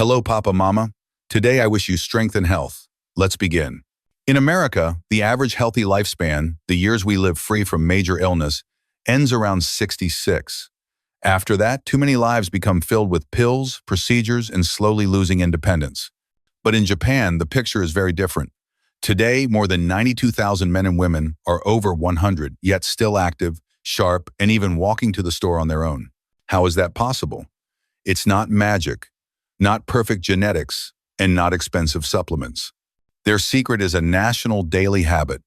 Hello, Papa Mama. Today I wish you strength and health. Let's begin. In America, the average healthy lifespan, the years we live free from major illness, ends around 66. After that, too many lives become filled with pills, procedures, and slowly losing independence. But in Japan, the picture is very different. Today, more than 92,000 men and women are over 100, yet still active, sharp, and even walking to the store on their own. How is that possible? It's not magic, not perfect genetics, and not expensive supplements. Their secret is a national daily habit,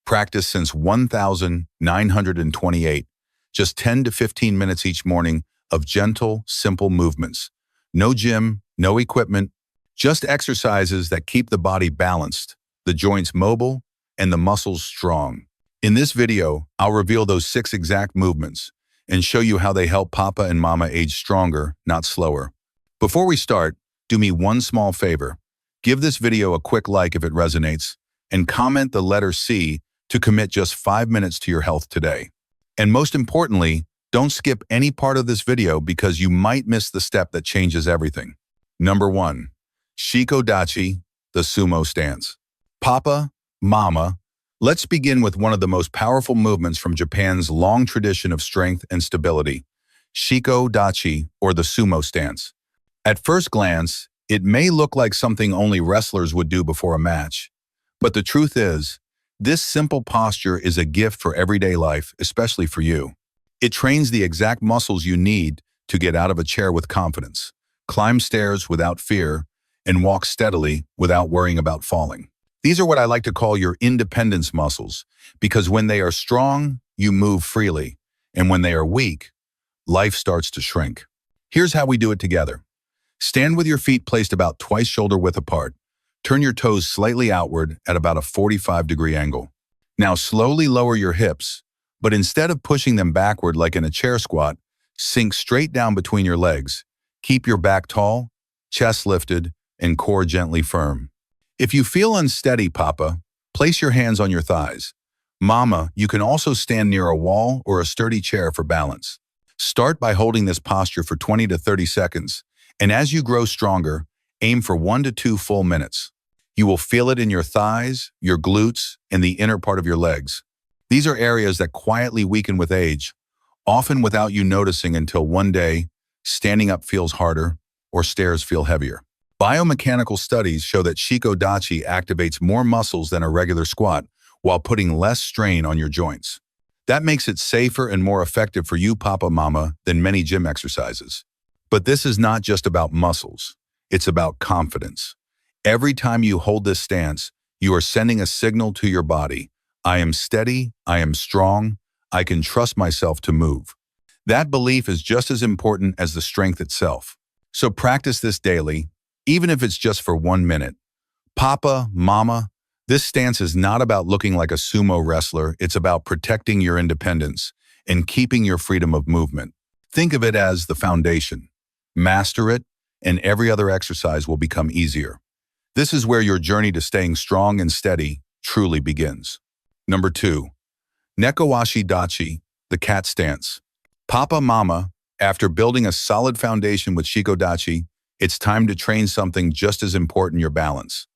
practiced since 1928, just 10 to 15 minutes each morning of gentle, simple movements. No gym, no equipment, just exercises that keep the body balanced, the joints mobile, and the muscles strong. In this video, I'll reveal those 6 exact movements and show you how they help Papa and Mama age stronger, not slower. Before we start, do me one small favor. Give this video a quick like if it resonates, and comment the letter C to commit just 5 minutes to your health today. And most importantly, don't skip any part of this video because you might miss the step that changes everything. Number 1. Shikodachi, the sumo stance. Papa, Mama, let's begin with one of the most powerful movements from Japan's long tradition of strength and stability, Shikodachi, or the sumo stance. At first glance, it may look like something only wrestlers would do before a match. But the truth is, this simple posture is a gift for everyday life, especially for you. It trains the exact muscles you need to get out of a chair with confidence, climb stairs without fear, and walk steadily without worrying about falling. These are what I like to call your independence muscles, because when they are strong, you move freely, and when they are weak, life starts to shrink. Here's how we do it together. Stand with your feet placed about twice shoulder width apart. Turn your toes slightly outward at about a 45-degree angle. Now slowly lower your hips, but instead of pushing them backward like in a chair squat, sink straight down between your legs. Keep your back tall, chest lifted, and core gently firm. If you feel unsteady, Papa, place your hands on your thighs. Mama, you can also stand near a wall or a sturdy chair for balance. Start by holding this posture for 20 to 30 seconds, and as you grow stronger, aim for 1 to 2 full minutes. You will feel it in your thighs, your glutes, and the inner part of your legs. These are areas that quietly weaken with age, often without you noticing until one day, standing up feels harder or stairs feel heavier. Biomechanical studies show that Shikodachi activates more muscles than a regular squat while putting less strain on your joints. That makes it safer and more effective for you, Papa Mama, than many gym exercises. But this is not just about muscles. It's about confidence. Every time you hold this stance, you are sending a signal to your body. I am steady, I am strong, I can trust myself to move. That belief is just as important as the strength itself. So practice this daily, even if it's just for 1 minute. Papa, Mama, this stance is not about looking like a sumo wrestler. It's about protecting your independence and keeping your freedom of movement. Think of it as the foundation. Master it, and every other exercise will become easier. This is where your journey to staying strong and steady truly begins. Number 2. Nekowashi Dachi, the cat stance. Papa, Mama, after building a solid foundation with Shikodachi, it's time to train something just as important, your balance.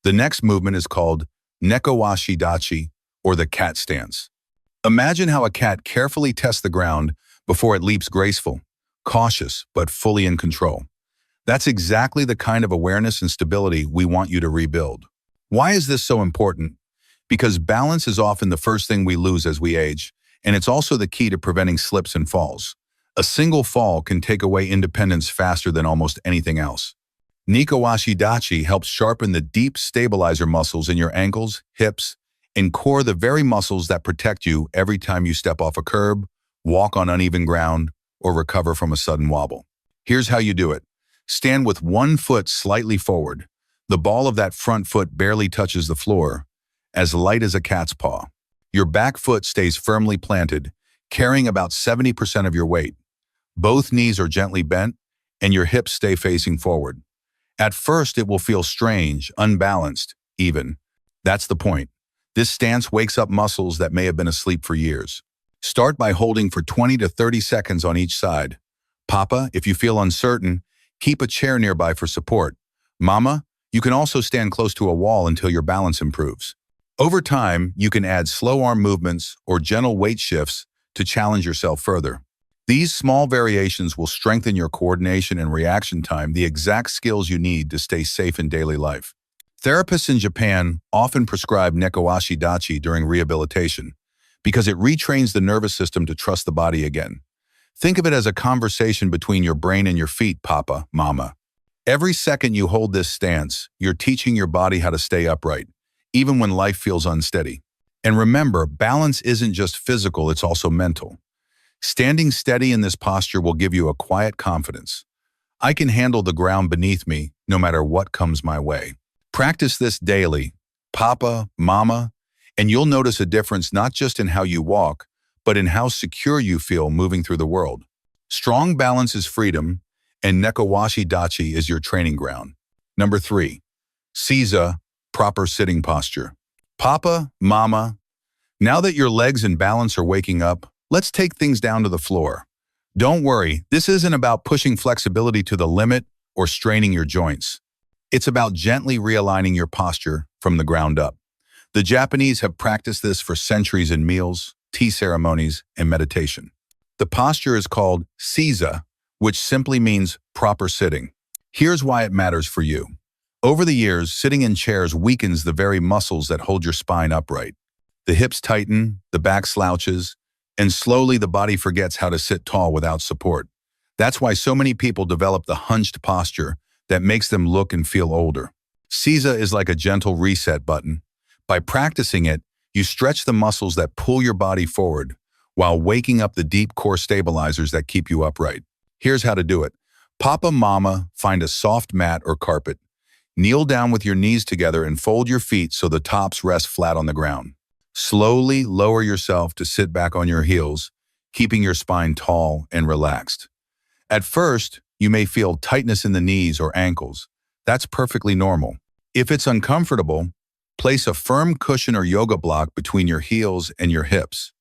The next movement is called Nekowashi Dachi, or the cat stance. Imagine how a cat carefully tests the ground before it leaps graceful, cautious, but fully in control. That's exactly the kind of awareness and stability we want you to rebuild. Why is this so important? Because balance is often the first thing we lose as we age, and it's also the key to preventing slips and falls. A single fall can take away independence faster than almost anything else. Nekowashi Dachi helps sharpen the deep stabilizer muscles in your ankles, hips, and core, the very muscles that protect you every time you step off a curb, walk on uneven ground, or recover from a sudden wobble. Here's how you do it. Stand with one foot slightly forward. The ball of that front foot barely touches the floor, as light as a cat's paw. Your back foot stays firmly planted, carrying about 70% of your weight. Both knees are gently bent, and your hips stay facing forward. At first, it will feel strange, unbalanced, even. That's the point. This stance wakes up muscles that may have been asleep for years. Start by holding for 20 to 30 seconds on each side. Papa, if you feel uncertain, Keep a chair nearby for support. Mama, you can also stand close to a wall until your balance improves. Over time, you can add slow arm movements or gentle weight shifts to challenge yourself further. These small variations will strengthen your coordination and reaction time, the exact skills you need to stay safe in daily life. Therapists in Japan often prescribe nekowashi dachi during rehabilitation because it retrains the nervous system to trust the body again. Think of it as a conversation between your brain and your feet, Papa, Mama. Every second you hold this stance, you're teaching your body how to stay upright, even when life feels unsteady. And remember, balance isn't just physical, it's also mental. Standing steady in this posture will give you a quiet confidence. I can handle the ground beneath me no matter what comes my way. Practice this daily, Papa, Mama, and you'll notice a difference not just in how you walk, but in how secure you feel moving through the world. Strong balance is freedom, and nekowashi dachi is your training ground. Number 3, Seiza, proper sitting posture. Papa, Mama, now that your legs and balance are waking up, let's take things down to the floor. Don't worry, this isn't about pushing flexibility to the limit or straining your joints. It's about gently realigning your posture from the ground up. The Japanese have practiced this for centuries in meals, tea ceremonies, and meditation. The posture is called Seiza, which simply means proper sitting. Here's why it matters for you. Over the years, sitting in chairs weakens the very muscles that hold your spine upright. The hips tighten, the back slouches, and slowly the body forgets how to sit tall without support. That's why so many people develop the hunched posture that makes them look and feel older. Seiza is like a gentle reset button. By practicing it, you stretch the muscles that pull your body forward while waking up the deep core stabilizers that keep you upright. Here's how to do it. Papa, Mama, find a soft mat or carpet. Kneel down with your knees together and fold your feet so the tops rest flat on the ground. Slowly lower yourself to sit back on your heels, keeping your spine tall and relaxed. At first, you may feel tightness in the knees or ankles. That's perfectly normal. If it's uncomfortable, place a firm cushion or yoga block between your heels and your hips.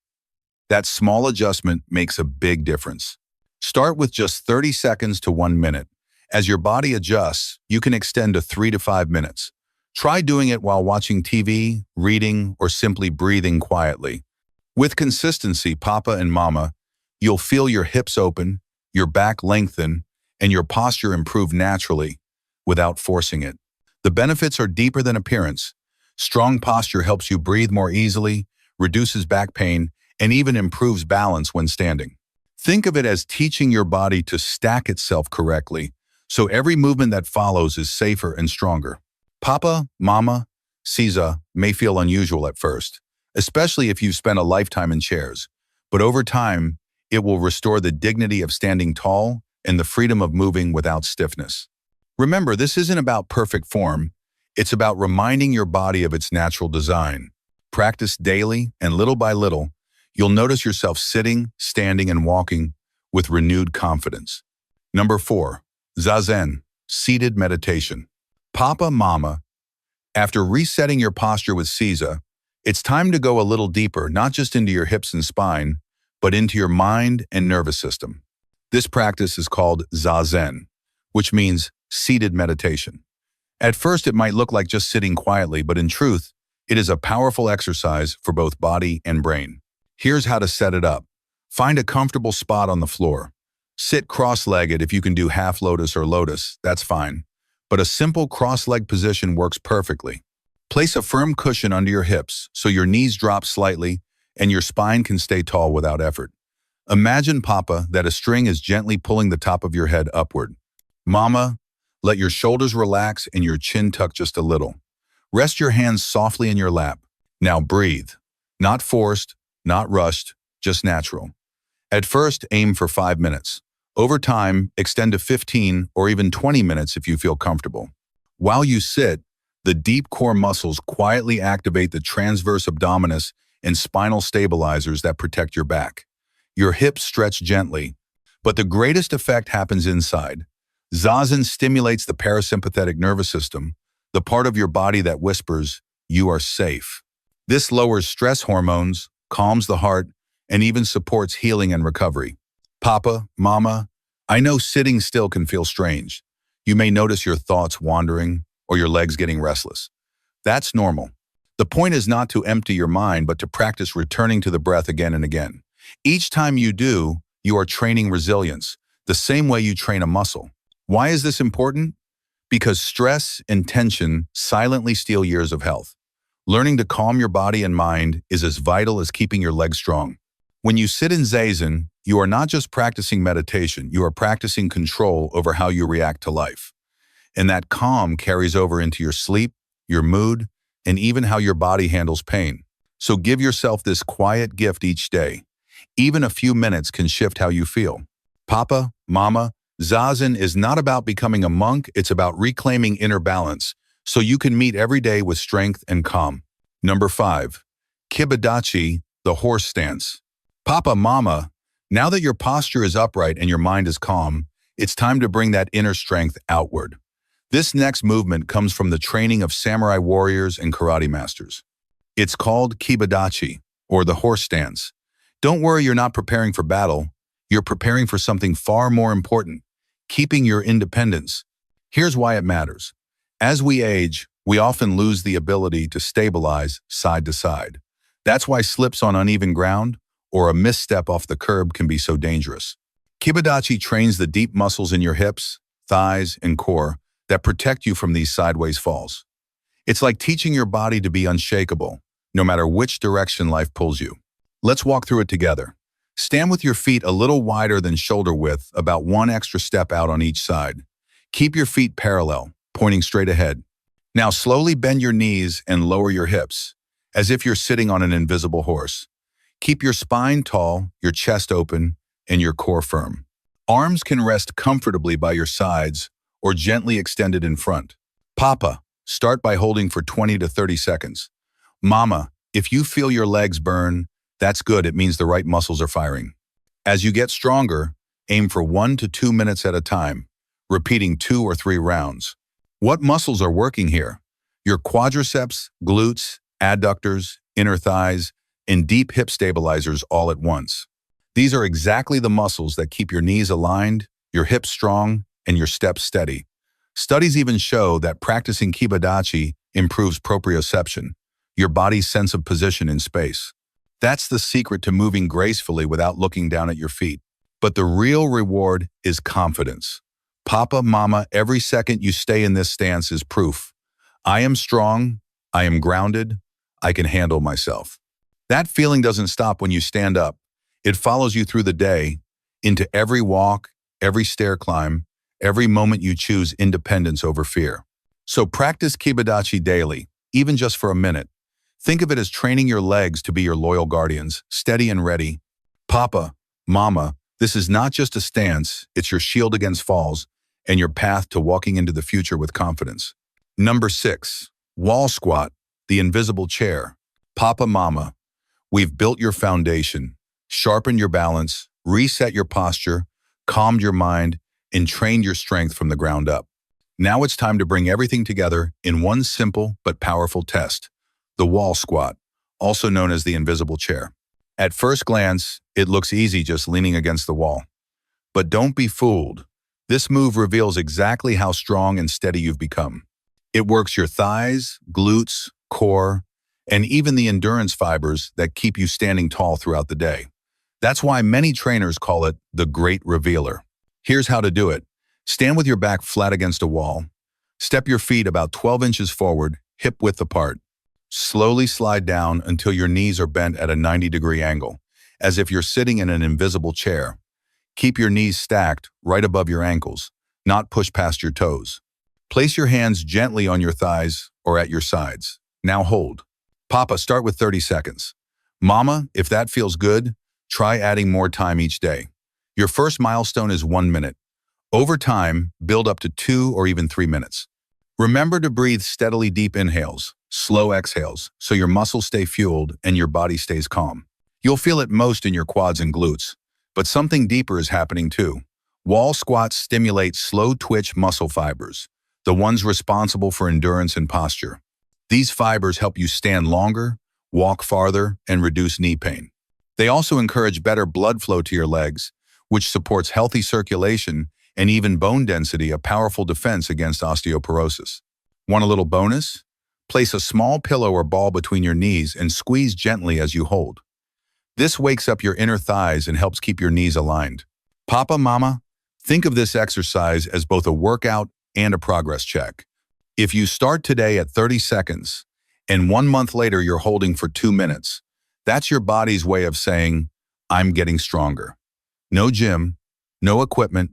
That small adjustment makes a big difference. Start with just 30 seconds to 1 minute. As your body adjusts, you can extend to 3 to 5 minutes. Try doing it while watching TV, reading, or simply breathing quietly. With consistency, Papa and Mama, you'll feel your hips open, your back lengthen, and your posture improve naturally without forcing it. The benefits are deeper than appearance. Strong posture helps you breathe more easily, reduces back pain, and even improves balance when standing. Think of it as teaching your body to stack itself correctly, so every movement that follows is safer and stronger. Papa, Mama, Seiza may feel unusual at first, especially if you've spent a lifetime in chairs, but over time, it will restore the dignity of standing tall and the freedom of moving without stiffness. Remember, this isn't about perfect form, it's about reminding your body of its natural design. Practice daily, and little by little, you'll notice yourself sitting, standing, and walking with renewed confidence. Number 4, Zazen, seated meditation. Papa, Mama, after resetting your posture with Seiza, it's time to go a little deeper, not just into your hips and spine, but into your mind and nervous system. This practice is called Zazen, which means seated meditation. At first, it might look like just sitting quietly, but in truth, it is a powerful exercise for both body and brain. Here's how to set it up. Find a comfortable spot on the floor. Sit cross-legged. If you can do half lotus or lotus, that's fine. But a simple cross-leg position works perfectly. Place a firm cushion under your hips so your knees drop slightly and your spine can stay tall without effort. Imagine, Papa, that a string is gently pulling the top of your head upward. Mama, let your shoulders relax and your chin tuck just a little. Rest your hands softly in your lap. Now breathe. Not forced, not rushed, just natural. At first, aim for 5 minutes. Over time, extend to 15 or even 20 minutes if you feel comfortable. While you sit, the deep core muscles quietly activate the transverse abdominis and spinal stabilizers that protect your back. Your hips stretch gently, but the greatest effect happens inside. Zazen stimulates the parasympathetic nervous system, the part of your body that whispers, "You are safe." This lowers stress hormones, calms the heart, and even supports healing and recovery. Papa, Mama, I know sitting still can feel strange, You may notice your thoughts wandering or your legs getting restless. That's normal. The point is not to empty your mind, but to practice returning to the breath again and again. Each time you do, you are training resilience, the same way you train a muscle. Why is this important? Because stress and tension silently steal years of health. Learning to calm your body and mind is as vital as keeping your legs strong. When you sit in Zazen, you are not just practicing meditation, you are practicing control over how you react to life. And that calm carries over into your sleep, your mood, and even how your body handles pain. So give yourself this quiet gift each day. Even a few minutes can shift how you feel. Papa, Mama, Zazen is not about becoming a monk, it's about reclaiming inner balance, so you can meet every day with strength and calm. Number 5. Kibadachi, the horse stance. Papa, Mama, now that your posture is upright and your mind is calm, it's time to bring that inner strength outward. This next movement comes from the training of samurai warriors and karate masters. It's called Kibadachi, or the horse stance. Don't worry, you're not preparing for battle. You're preparing for something far more important, keeping your independence. Here's why it matters. As we age, we often lose the ability to stabilize side to side. That's why slips on uneven ground or a misstep off the curb can be so dangerous. Kibadachi trains the deep muscles in your hips, thighs, and core that protect you from these sideways falls. It's like teaching your body to be unshakable, no matter which direction life pulls you. Let's walk through it together. Stand with your feet a little wider than shoulder width, about one extra step out on each side. Keep your feet parallel, pointing straight ahead. Now slowly bend your knees and lower your hips, as if you're sitting on an invisible horse. Keep your spine tall, your chest open, and your core firm. Arms can rest comfortably by your sides or gently extended in front. Papa, start by holding for 20 to 30 seconds. Mama, if you feel your legs burn, that's good, it means the right muscles are firing. As you get stronger, aim for 1 to 2 minutes at a time, repeating 2 or 3 rounds. What muscles are working here? Your quadriceps, glutes, adductors, inner thighs, and deep hip stabilizers all at once. These are exactly the muscles that keep your knees aligned, your hips strong, and your steps steady. Studies even show that practicing Kibadachi improves proprioception, your body's sense of position in space. That's the secret to moving gracefully without looking down at your feet. But the real reward is confidence. Papa, Mama, every second you stay in this stance is proof. I am strong, I am grounded, I can handle myself. That feeling doesn't stop when you stand up. It follows you through the day, into every walk, every stair climb, every moment you choose independence over fear. So practice Kibadachi daily, even just for a minute. Think of it as training your legs to be your loyal guardians, steady and ready. Papa, Mama, this is not just a stance, it's your shield against falls and your path to walking into the future with confidence. Number 6, wall squat, the invisible chair. Papa, Mama, we've built your foundation, sharpened your balance, reset your posture, calmed your mind, and trained your strength from the ground up. Now it's time to bring everything together in one simple but powerful test, the wall squat, also known as the invisible chair. At first glance, it looks easy just leaning against the wall. But don't be fooled. This move reveals exactly how strong and steady you've become. It works your thighs, glutes, core, and even the endurance fibers that keep you standing tall throughout the day. That's why many trainers call it the Great Revealer. Here's how to do it. Stand with your back flat against a wall. Step your feet about 12 inches forward, hip width apart. Slowly slide down until your knees are bent at a 90-degree angle, as if you're sitting in an invisible chair. Keep your knees stacked right above your ankles, not push past your toes. Place your hands gently on your thighs or at your sides. Now hold. Papa, start with 30 seconds. Mama, if that feels good, try adding more time each day. Your first milestone is 1 minute. Over time, build up to 2 or even 3 minutes. Remember to breathe steadily deep inhales, slow exhales, so your muscles stay fueled and your body stays calm. You'll feel it most in your quads and glutes, but something deeper is happening too. Wall squats stimulate slow twitch muscle fibers, the ones responsible for endurance and posture. These fibers help you stand longer, walk farther, and reduce knee pain. They also encourage better blood flow to your legs, which supports healthy circulation and even bone density, a powerful defense against osteoporosis. Want a little bonus? Place a small pillow or ball between your knees and squeeze gently as you hold. This wakes up your inner thighs and helps keep your knees aligned. Papa, Mama, think of this exercise as both a workout and a progress check. If you start today at 30 seconds and 1 month later you're holding for 2 minutes, that's your body's way of saying, I'm getting stronger. No gym, no equipment,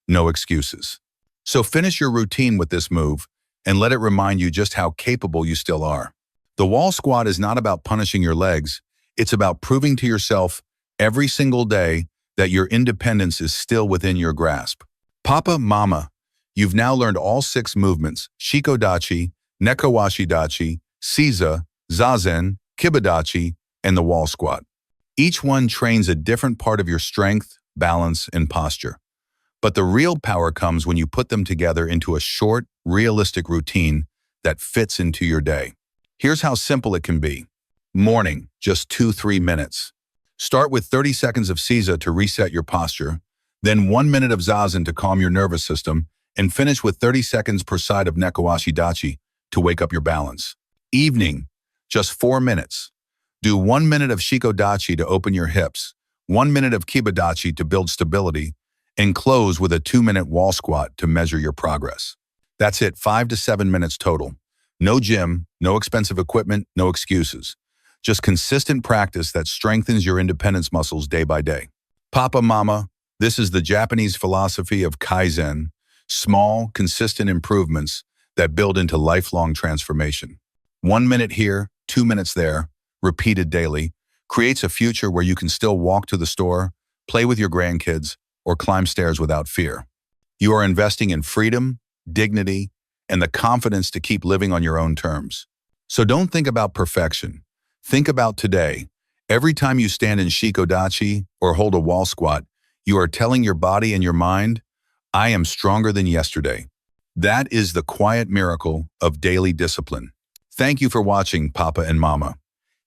no excuses. So finish your routine with this move and let it remind you just how capable you still are. The wall squat is not about punishing your legs. It's about proving to yourself every single day that your independence is still within your grasp. Papa, Mama, you've now learned all 6 movements: Shikodachi, Nekowashidachi, Seiza, Zazen, Kibadachi, and the wall squat. Each one trains a different part of your strength, balance, and posture. But the real power comes when you put them together into a short, realistic routine that fits into your day. Here's how simple it can be. Morning, just 2-3 minutes. Start with 30 seconds of Seiza to reset your posture, then 1 minute of Zazen to calm your nervous system, and finish with 30 seconds per side of Nekowashidachi to wake up your balance. Evening, just 4 minutes. Do 1 minute of Shikodachi to open your hips, 1 minute of Kibadachi to build stability, and close with a 2-minute wall squat to measure your progress. That's it, 5 to 7 minutes total. No gym, no expensive equipment, no excuses. Just consistent practice that strengthens your independence muscles day by day. Papa, Mama, this is the Japanese philosophy of Kaizen, small, consistent improvements that build into lifelong transformation. 1 minute here, 2 minutes there, repeated daily, creates a future where you can still walk to the store, play with your grandkids, or climb stairs without fear. You are investing in freedom, dignity, and the confidence to keep living on your own terms. So don't think about perfection. Think about today. Every time you stand in Shikodachi or hold a wall squat, you are telling your body and your mind, I am stronger than yesterday. That is the quiet miracle of daily discipline. Thank you for watching, Papa and Mama.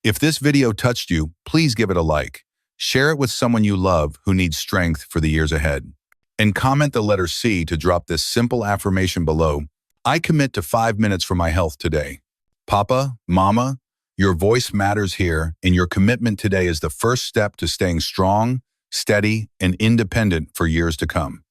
If this video touched you, please give it a like. Share it with someone you love who needs strength for the years ahead. And comment the letter C to drop this simple affirmation below. I commit to 5 minutes for my health today. Papa, Mama, your voice matters here, and your commitment today is the first step to staying strong, steady, and independent for years to come.